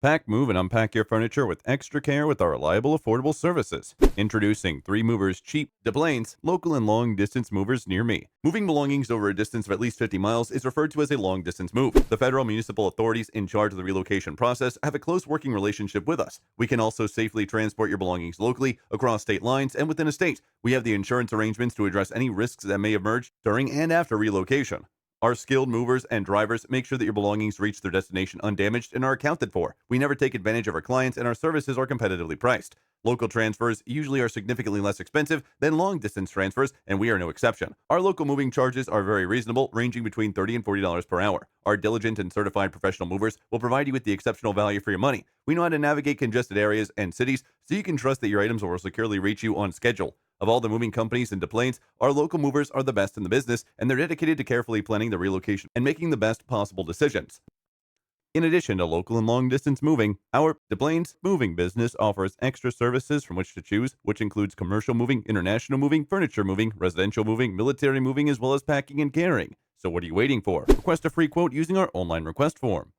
Pack, move, and unpack your furniture with extra care with our reliable, affordable services. Introducing 3 Movers Cheap Planes, local and long distance movers near me. Moving belongings over a distance of at least 50 miles is referred to as a long distance move. The federal municipal authorities in charge of the relocation process have a close working relationship with us. We can also safely transport your belongings locally, across state lines, and within a state. We have the insurance arrangements to address any risks that may emerge during and after relocation. Our skilled movers and drivers make sure that your belongings reach their destination undamaged and are accounted for. We never take advantage of our clients, and our services are competitively priced. Local transfers usually are significantly less expensive than long distance transfers, and we are no exception. Our local moving charges are very reasonable, ranging between $30 and $40 per hour. Our diligent and certified professional movers will provide you with the exceptional value for your money. We know how to navigate congested areas and cities, so you can trust that your items will securely reach you on schedule. Of all the moving companies and planes, our local movers are the best in the business, and they're dedicated to carefully planning the relocation and making the best possible decisions. In addition to local and long distance moving, our Planes moving business offers extra services from which to choose, which includes commercial moving, international moving, furniture moving, residential moving, military moving, as well as packing and carrying. So what are you waiting for? Request a free quote using our online request form.